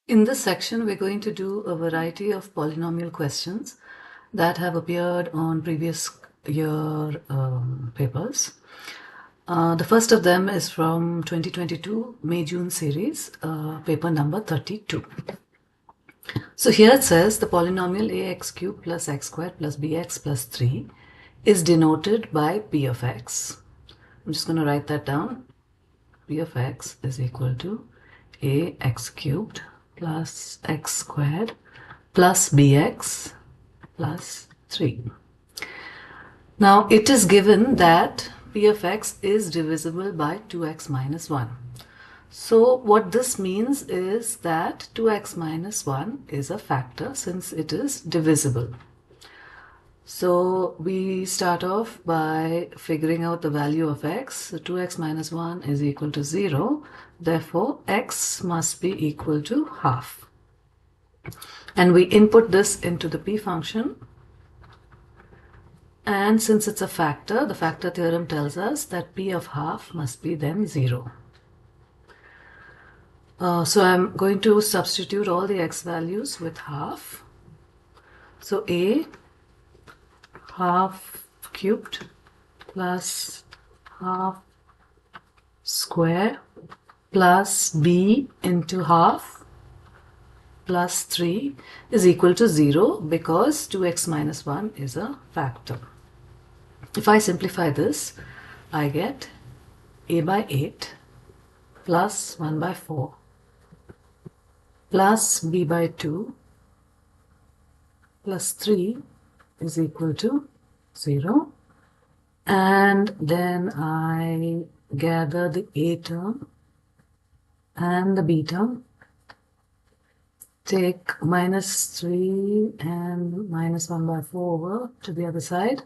In this section, we're going to do a variety of polynomial questions that have appeared on previous year papers. The first of them is from 2022 May-June series, paper number 32. So here it says the polynomial ax cubed plus x squared plus bx plus 3 is denoted by p of x. I'm just going to write that down. P of x is equal to ax cubed plus x squared plus bx plus 3. Now it is given that p of x is divisible by 2x minus 1. So what this means is that 2x minus 1 is a factor since it is divisible. So we start off by figuring out the value of x. So 2x minus 1 is equal to 0. Therefore, x must be equal to half. And we input this into the p function. And since it's a factor, the factor theorem tells us that p of half must be then 0. So I'm going to substitute all the x values with half. So a half cubed plus half square plus b into half plus 3 is equal to 0 because 2x minus 1 is a factor. If I simplify this, I get a by 8 plus 1 by 4 plus b by 2 plus 3 is equal to 0, and then I gather the a term and the b term, take minus 3 and minus 1 by 4 over to the other side,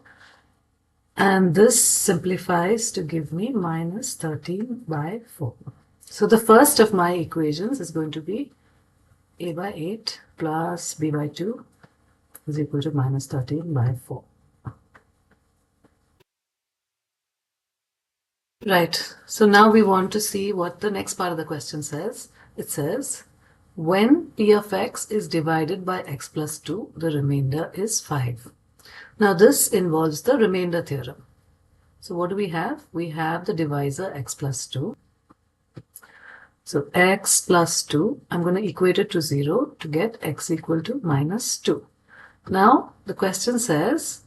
and this simplifies to give me minus 13 by 4. So the first of my equations is going to be a by 8 plus b by 2 is equal to minus 13 by 4. Right, so now we want to see what the next part of the question says. It says, when p of x is divided by x plus 2, the remainder is 5. Now this involves the remainder theorem. So what do we have? We have the divisor x plus 2. So x plus 2, I'm going to equate it to 0 to get x equal to minus 2. Now the question says,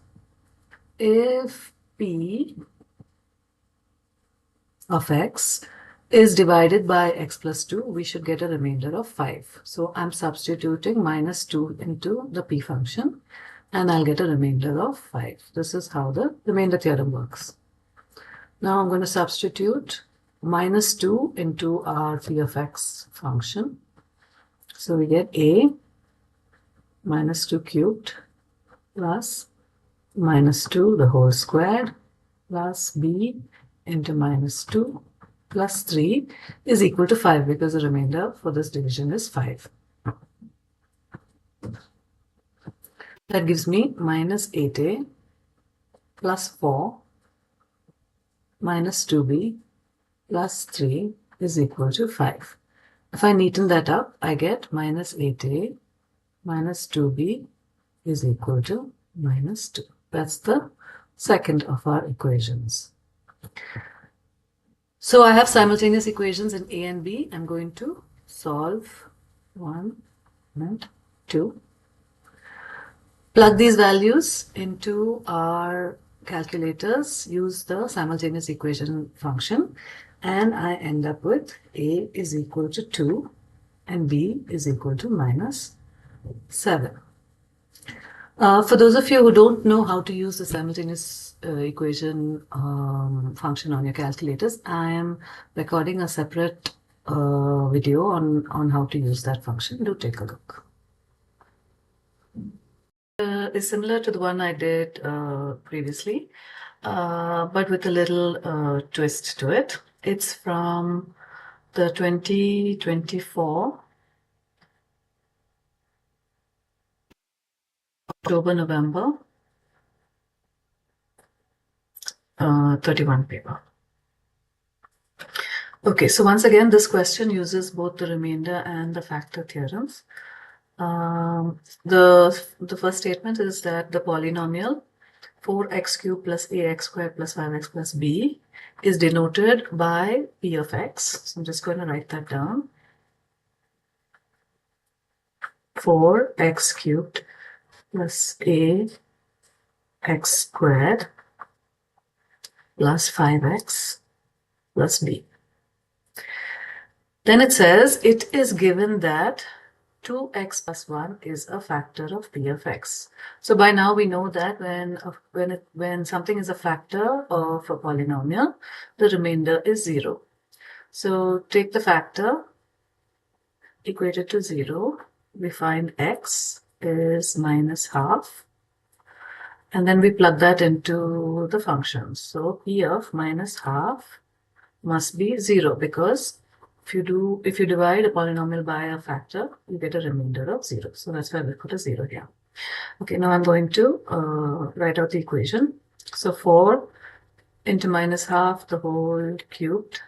if p of x is divided by x plus 2, we should get a remainder of 5. So I'm substituting minus 2 into the p function and I'll get a remainder of 5. This is how the remainder theorem works. Now I'm going to substitute minus 2 into our p of x function. So we get a minus 2 cubed plus minus 2 the whole squared plus b into minus 2 plus 3 is equal to 5 because the remainder for this division is 5. That gives me minus 8a plus 4 minus 2b plus 3 is equal to 5. If I neaten that up, I get minus 8a minus 2b is equal to minus 2. That's the second of our equations. So I have simultaneous equations in a and b. I'm going to solve 1 and 2. Plug these values into our calculators, use the simultaneous equation function, and I end up with a is equal to 2 and b is equal to minus 7. For those of you who don't know how to use the simultaneous equation function on your calculators, I am recording a separate video on how to use that function. Do take a look. Is similar to the one I did previously, but with a little twist to it. It's from the 2024 October-November 31 paper. Okay, so once again, this question uses both the remainder and the factor theorems. The first statement is that the polynomial 4x cubed plus ax squared plus 5x plus b is denoted by p of x. So I'm just going to write that down. 4x cubed plus ax squared plus 5x plus b. Then it says it is given that 2x plus 1 is a factor of p of x. So by now we know that when something is a factor of a polynomial, the remainder is 0. So take the factor equated to 0. We find x is minus half. And then we plug that into the function. So p of minus half must be 0, because if you divide a polynomial by a factor, you get a remainder of 0. So that's why we put a 0 here. Okay, now I'm going to write out the equation. So 4 into minus half the whole cubed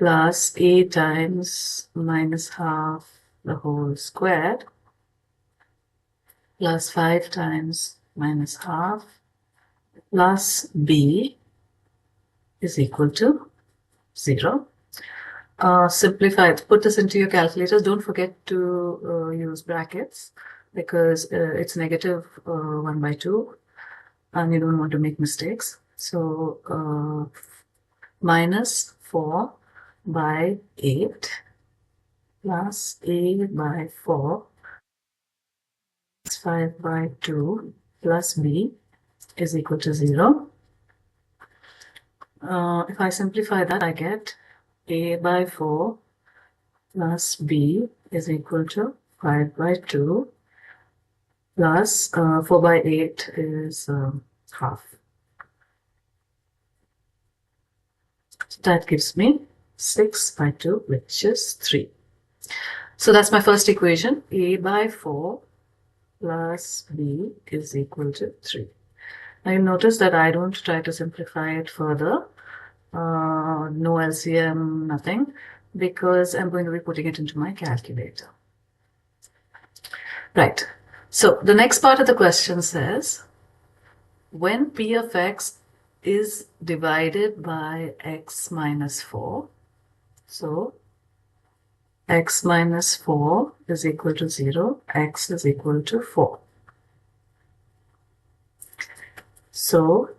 plus a times minus half the whole squared plus 5 times minus half plus b is equal to 0. Simplify it. Put this into your calculators. Don't forget to use brackets, because it's negative 1 by 2 and you don't want to make mistakes. So minus 4 by 8 plus a by 4 plus 5 by 2 plus b is equal to 0. If I simplify that, I get a by 4 plus b is equal to 5 by 2 plus 4 by 8 is half. So that gives me 6 by 2, which is 3. So that's my first equation. A by 4 plus b is equal to 3. Now you notice that I don't try to simplify it further. No LCM, nothing, because I'm going to be putting it into my calculator. Right. So the next part of the question says, when p of x is divided by x minus 4, so x minus 4 is equal to 0, x is equal to 4. So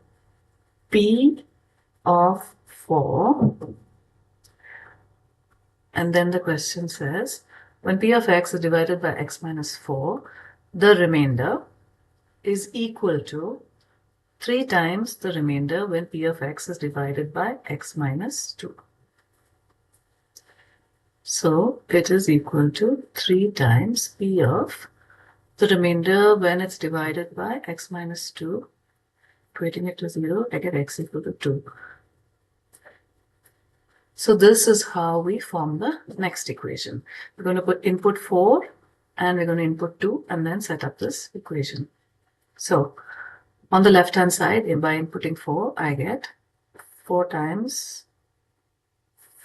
p of 4, and then the question says, when p of x is divided by x minus 4, the remainder is equal to 3 times the remainder when p of x is divided by x minus 2. So it is equal to 3 times p of the remainder when it's divided by x minus 2. Equating it to 0, I get x equal to 2. So this is how we form the next equation. We're going to put input 4 and we're going to input 2 and then set up this equation. So on the left hand side, by inputting 4, I get 4 times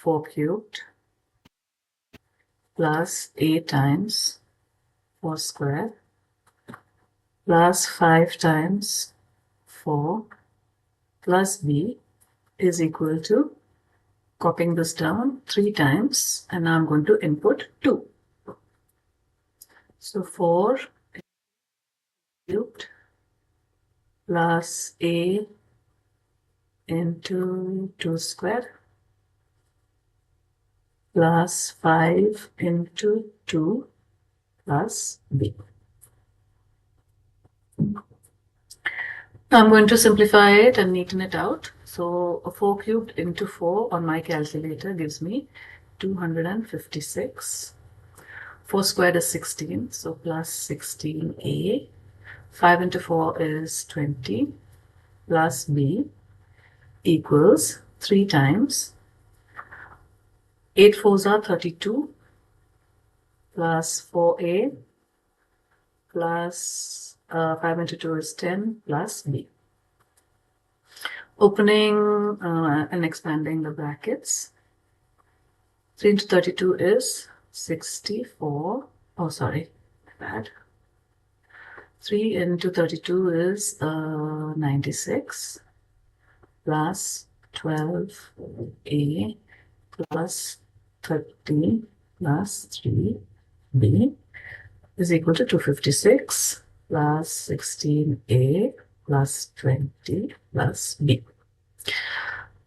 4 cubed plus 8 times 4 squared plus 5 times 4 plus b is equal to, copying this down, 3 times, and now I'm going to input 2. So 4 cubed plus a into 2 squared plus 5 into 2 plus b. Now I'm going to simplify it and neaten it out. So 4 cubed into 4 on my calculator gives me 256. 4 squared is 16, so plus 16a. 5 into 4 is 20 plus b equals 3 times 8 fours are 32 plus 4a plus 5 into 2 is 10 plus b. Opening and expanding the brackets, 3 into 32 is 64. Oh, sorry, bad. 3 into 32 is 96 plus 12a plus 30 plus 3b is equal to 256 plus 16a plus 20 plus b.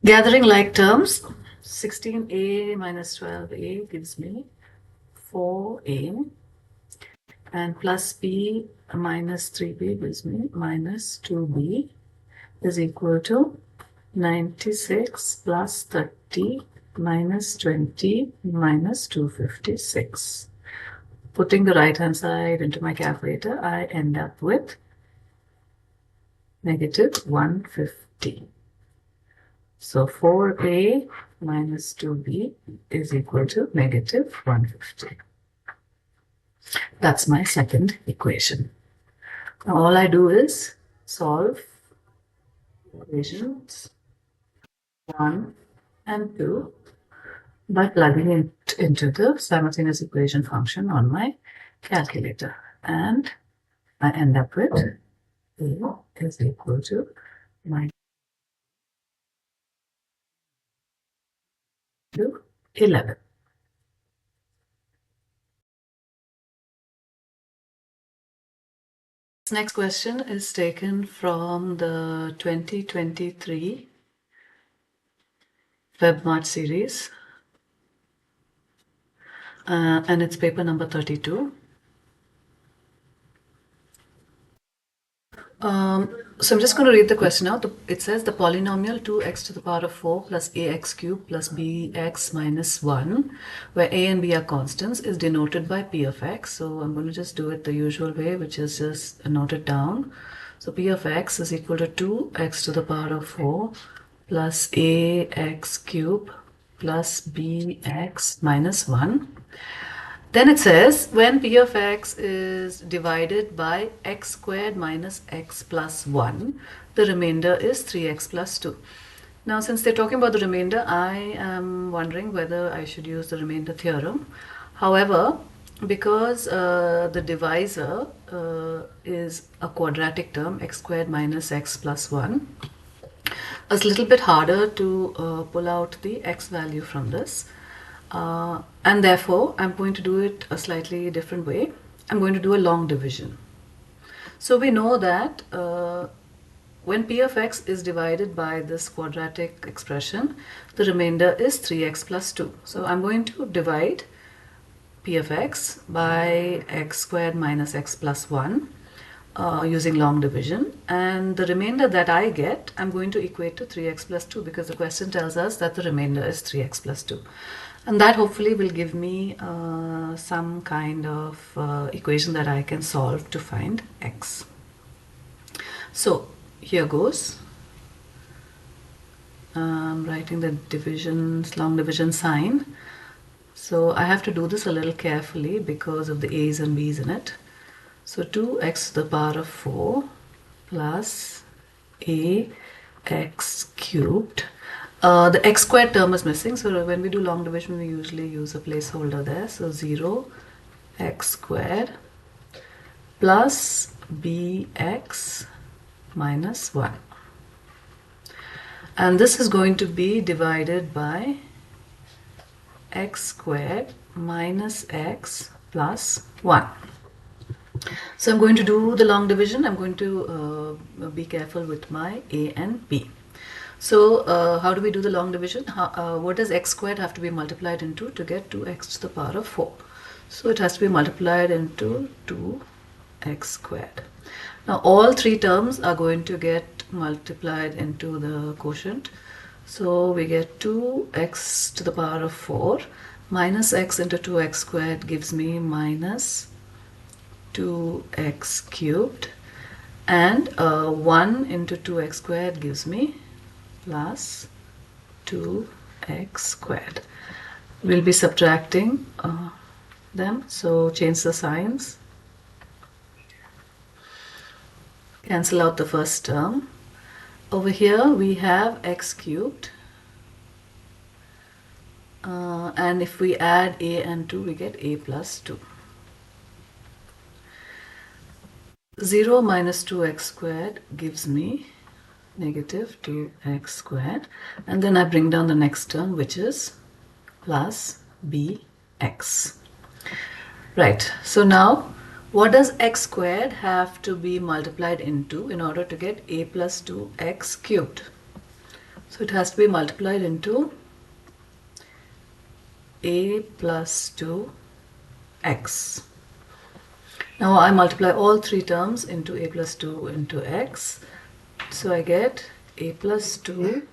Gathering like terms, 16a minus 12a gives me 4a, and plus b minus 3b gives me minus 2b is equal to 96 plus 30 minus 20 minus 256. Putting the right hand side into my calculator, I end up with negative 150. So 4a minus 2b is equal to negative 150. That's my second equation. Now all I do is solve equations 1 and 2 by plugging it into the simultaneous equation function on my calculator. And I end up with a is equal to minus 11. This next question is taken from the 2023 WebMart series, and it's paper number 32. So I'm just going to read the question out. It says the polynomial 2x to the power of 4 plus ax cubed plus bx minus 1, where a and b are constants, is denoted by p of x. So I'm going to just do it the usual way, which is just note it down. So p of x is equal to 2x to the power of 4 plus ax cubed plus bx minus 1. Then it says when p of x is divided by x squared minus x plus 1, the remainder is 3x plus 2. Now, since they're talking about the remainder, I am wondering whether I should use the remainder theorem. However, because the divisor is a quadratic term, x squared minus x plus 1, it's a little bit harder to pull out the x value from this. And therefore, I'm going to do it a slightly different way. I'm going to do a long division. So we know that when p of x is divided by this quadratic expression, the remainder is 3x plus 2. So I'm going to divide p of x by x squared minus x plus 1 using long division. And the remainder that I get, I'm going to equate to 3x plus 2 because the question tells us that the remainder is 3x plus 2. And that hopefully will give me some kind of equation that I can solve to find x. So here goes. I'm writing the long division sign. So I have to do this a little carefully because of the a's and b's in it. So 2x to the power of 4 plus ax cubed. The x squared term is missing, so when we do long division, we usually use a placeholder there. So 0x squared plus bx minus 1. And this is going to be divided by x squared minus x plus 1. So I'm going to do the long division. I'm going to be careful with my a and b. So how do we do the long division? What does x squared have to be multiplied into to get 2x to the power of 4? So it has to be multiplied into 2x squared. Now all three terms are going to get multiplied into the quotient. So we get 2x to the power of 4 minus x into 2x squared gives me minus 2x cubed, and 1 into 2x squared gives me plus 2x squared. We'll be subtracting them, so change the signs. Cancel out the first term. Over here we have x cubed and if we add a and 2, we get a plus 2. 0 minus 2x squared gives me negative 2x squared, and then I bring down the next term, which is plus bx. Right, so now what does x squared have to be multiplied into in order to get a plus 2x cubed? So it has to be multiplied into a plus 2x. Now I multiply all three terms into a plus 2 into x. So I get a plus 2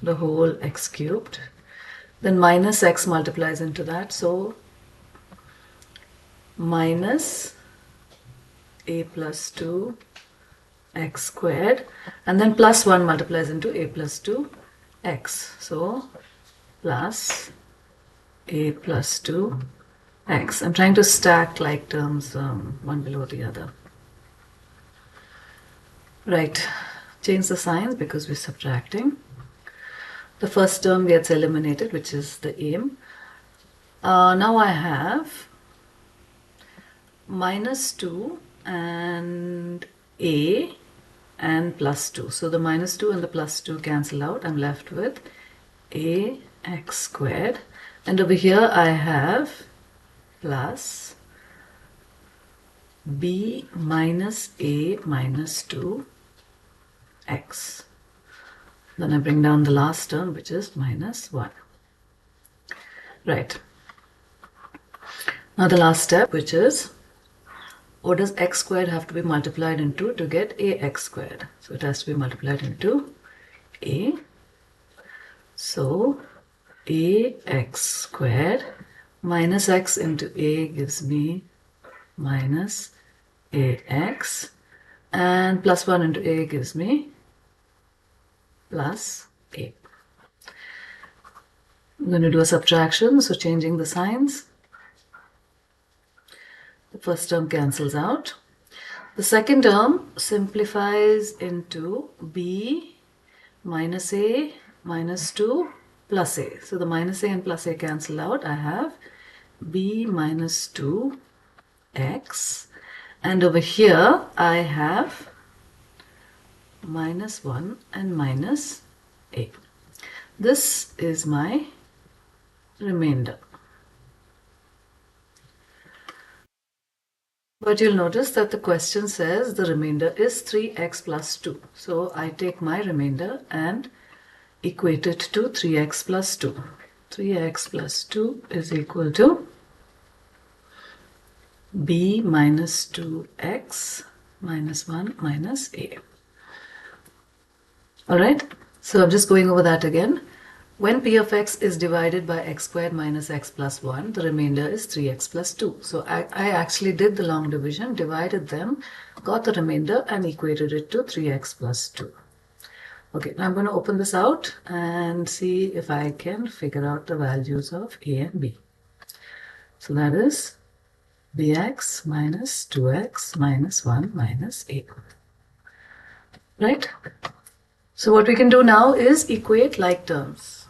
the whole x cubed. Then minus x multiplies into that. So minus a plus 2 x squared. And then plus 1 multiplies into a plus 2 x. So plus a plus 2 x. I'm trying to stack like terms one below the other. Right, change the signs because we're subtracting. The first term gets eliminated, which is the aim. Now I have minus 2 and a and plus 2. So the minus 2 and the plus 2 cancel out. I'm left with a x squared. And over here I have plus b minus a minus 2 x. Then I bring down the last term, which is minus 1. Right. Now the last step, which is what does x squared have to be multiplied into to get ax squared? So it has to be multiplied into a. So ax squared minus x into a gives me minus ax, and plus 1 into a gives me plus a. I'm going to do a subtraction, so changing the signs. The first term cancels out. The second term simplifies into b minus a minus 2 plus a. So the minus a and plus a cancel out. I have b minus 2x, and over here I have minus 1 and minus a. This is my remainder. But you'll notice that the question says the remainder is 3x plus 2. So I take my remainder and equate it to 3x plus 2. 3x plus 2 is equal to b minus 2x minus 1 minus a. Alright, so I'm just going over that again. When p of x is divided by x squared minus x plus 1, the remainder is 3x plus 2. So I actually did the long division, divided them, got the remainder and equated it to 3x plus 2. Okay, now I'm going to open this out and see if I can figure out the values of a and b. So that is bx minus 2x minus 1 minus a. Right? So what we can do now is equate like terms.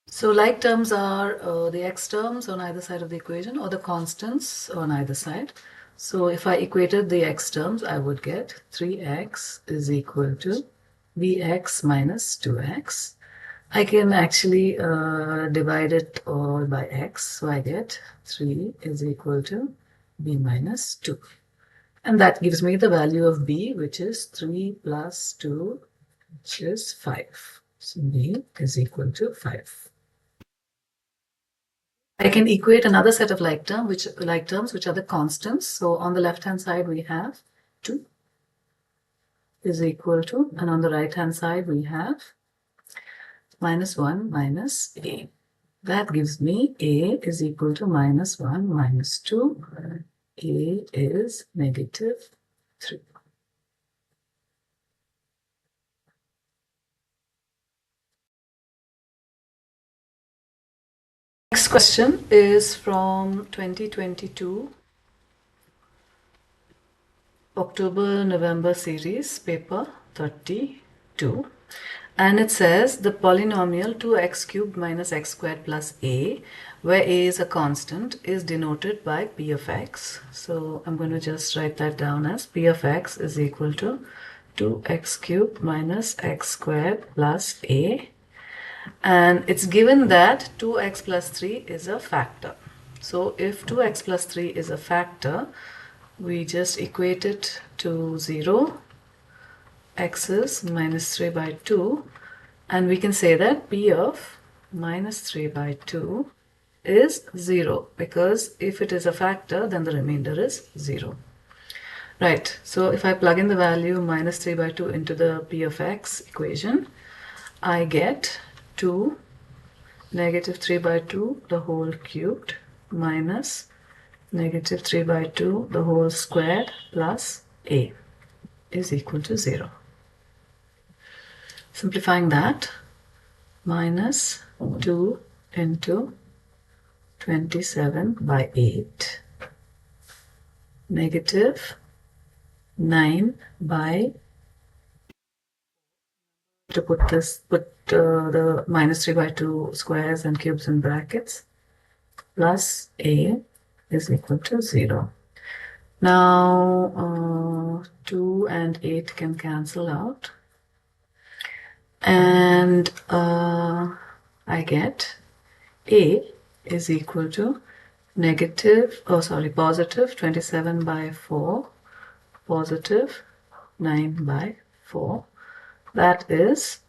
So like terms are the x terms on either side of the equation or the constants on either side. So if I equated the x terms, I would get 3x is equal to bx minus 2x. I can actually divide it all by x. So I get 3 is equal to b minus 2. And that gives me the value of b, which is 3 plus 2, which is 5. So b is equal to 5. I can equate another set of like terms, which are the constants. So on the left-hand side, we have 2 is equal to, and on the right-hand side, we have minus 1 minus a. That gives me a is equal to minus 1 minus 2. A is negative 3. Next question is from 2022 October-November series paper 32. And it says the polynomial 2x cubed minus x squared plus a, where a is a constant, is denoted by p of x. So I'm going to just write that down as p of x is equal to 2x cubed minus x squared plus a. And it's given that 2x plus 3 is a factor. So if 2x plus 3 is a factor, we just equate it to 0. X is minus 3 by 2, and we can say that p of minus 3 by 2 is 0, because if it is a factor, then the remainder is 0. Right, so if I plug in the value minus 3 by 2 into the p of x equation, I get 2 negative 3 by 2 the whole cubed minus negative 3 by 2 the whole squared plus a is equal to 0. Simplifying that, minus 2 into 27 by 8, negative 9 by, to put the minus 3 by 2 squares and cubes in brackets, plus a is equal to 0. Now 2 and 8 can cancel out, and I get a is equal to positive 27 by 4, positive 9 by 4. That is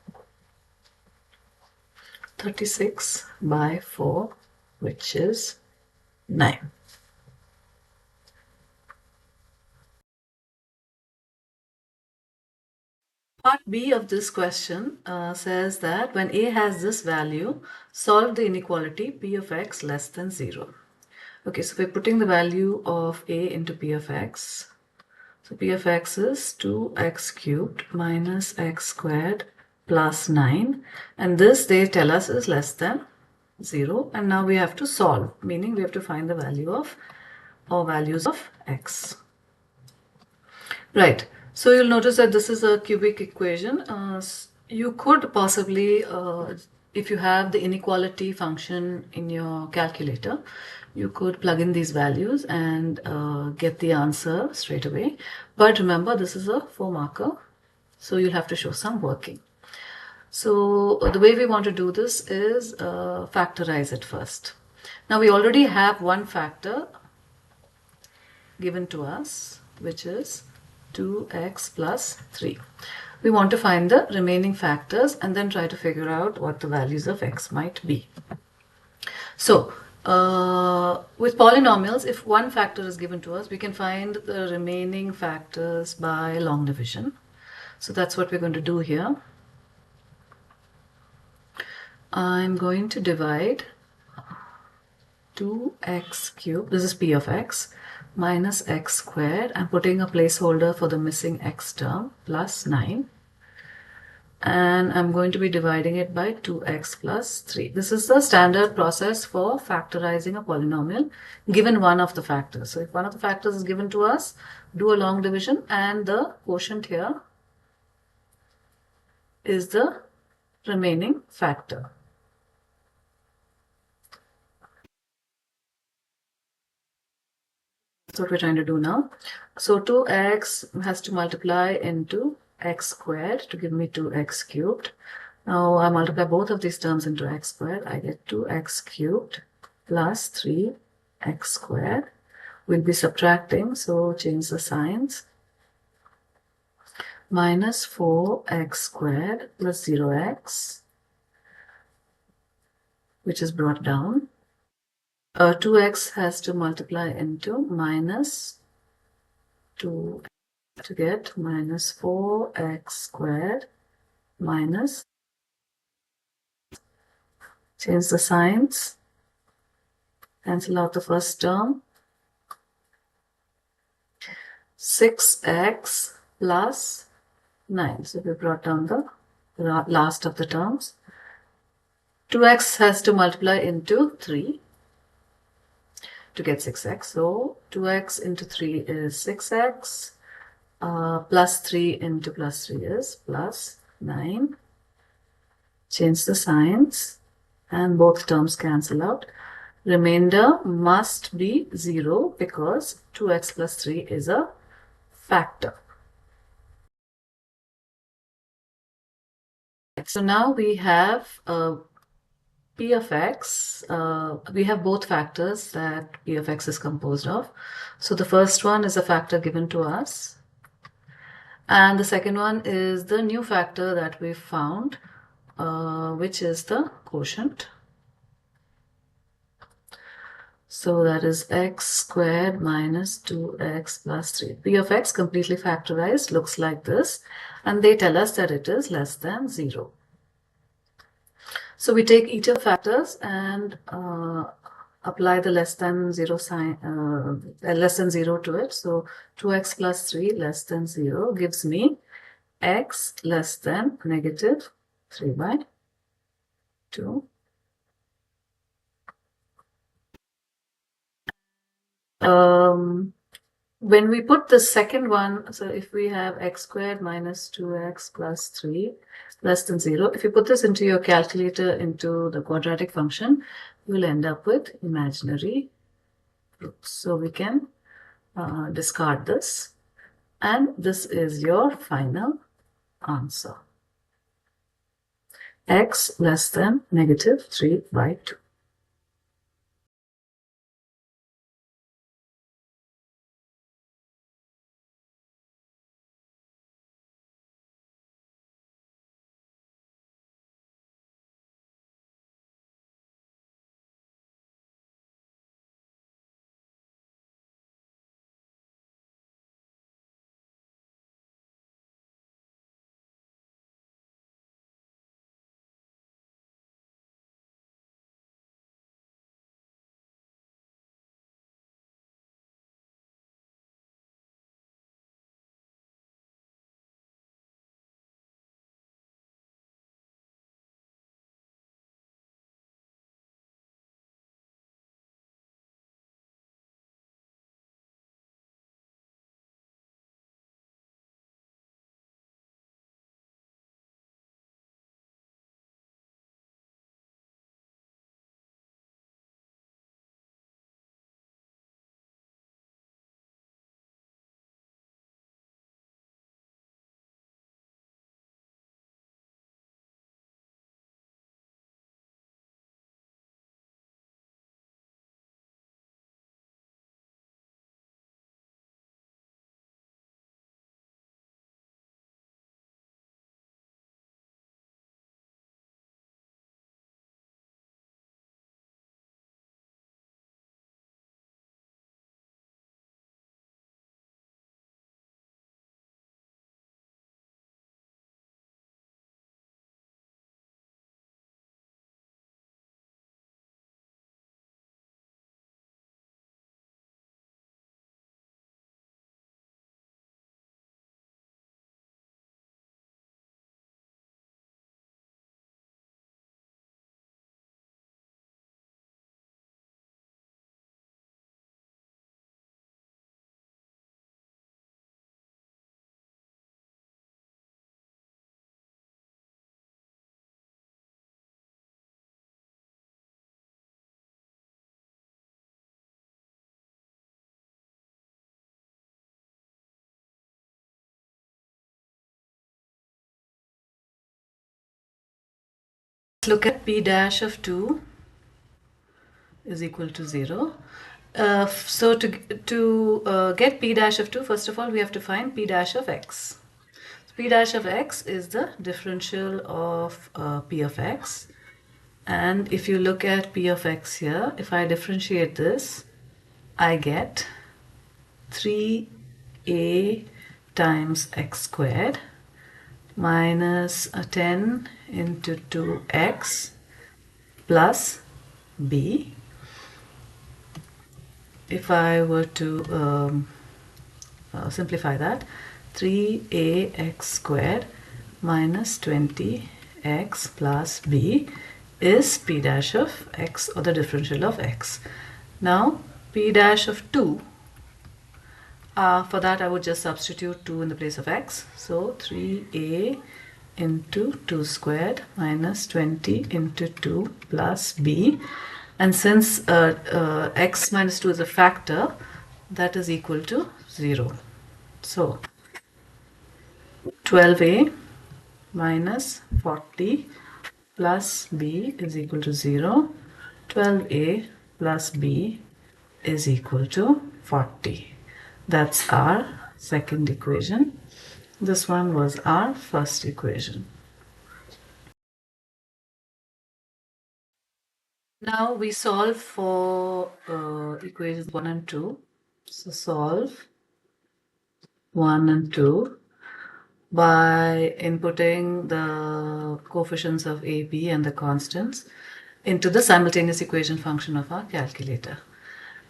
36 by 4, which is 9. Part B of this question says that when a has this value, solve the inequality p of x less than 0. Okay, so we're putting the value of a into p of x. So p of x is 2x cubed minus x squared plus 9. And this they tell us is less than 0. And now we have to solve, meaning we have to find the value of or values of x. Right. So you'll notice that this is a cubic equation. You could possibly, if you have the inequality function in your calculator, you could plug in these values and get the answer straight away. But remember, this is a 4-marker, so you'll have to show some working. So the way we want to do this is factorize it first. Now we already have one factor given to us, which is 2x plus 3. We want to find the remaining factors and then try to figure out what the values of x might be. So with polynomials, if one factor is given to us, we can find the remaining factors by long division. So that's what we're going to do here. I'm going to divide 2x cubed, this is p of x, minus x squared. I'm putting a placeholder for the missing x term, plus 9. And I'm going to be dividing it by 2x plus 3. This is the standard process for factorizing a polynomial given one of the factors. So if one of the factors is given to us, do a long division, and the quotient here is the remaining factor. That's what we're trying to do now. So 2x has to multiply into x squared to give me 2x cubed. Now I multiply both of these terms into x squared. I get 2x cubed plus 3x squared. We'll be subtracting, so change the signs. Minus 4x squared plus 0x, which is brought down. 2x has to multiply into minus 2 to get minus 4x squared minus, change the signs, cancel out the first term, 6x plus 9. So we brought down the last of the terms. 2x has to multiply into 3 to get 6x. So 2x into 3 is 6x. Plus 3 into plus 3 is plus 9. Change the signs and both terms cancel out. Remainder must be 0 because 2x plus 3 is a factor. So now we have p of x. We have both factors that p of x is composed of. So the first one is a factor given to us. And the second one is the new factor that we found, which is the quotient. So that is x squared minus 2x plus 3. P of x completely factorized looks like this, and they tell us that it is less than 0. So we take each of the factors and apply the less than 0 sign, less than 0 to it. So 2x plus 3 less than 0 gives me x less than negative 3 by 2. When we put the second one, so if we have x squared minus 2x plus 3 less than 0, if you put this into your calculator into the quadratic function, you will end up with imaginary roots. So we can discard this, and this is your final answer. X less than negative 3 by 2. Let's look at p dash of 2 is equal to 0. So to get p dash of 2, first of all, we have to find p dash of x. So p dash of x is the differential of p of x. And if you look at p of x here, if I differentiate this, I get 3a times x squared minus 10 into 2x plus b. If I were to simplify that, 3ax squared minus 20x plus b is p dash of x, or the differential of x. Now p dash of 2, For that, I would just substitute 2 in the place of x. So 3a into 2 squared minus 20 into 2 plus b. And since x minus 2 is a factor, that is equal to 0. So 12a minus 40 plus b is equal to 0. 12a plus b is equal to 40. That's our second equation. This one was our first equation. Now we solve for equations 1 and 2. So solve 1 and 2 by inputting the coefficients of a, b and the constants into the simultaneous equation function of our calculator.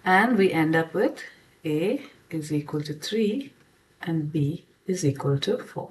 And we end up with a is equal to 3 and b is equal to 4.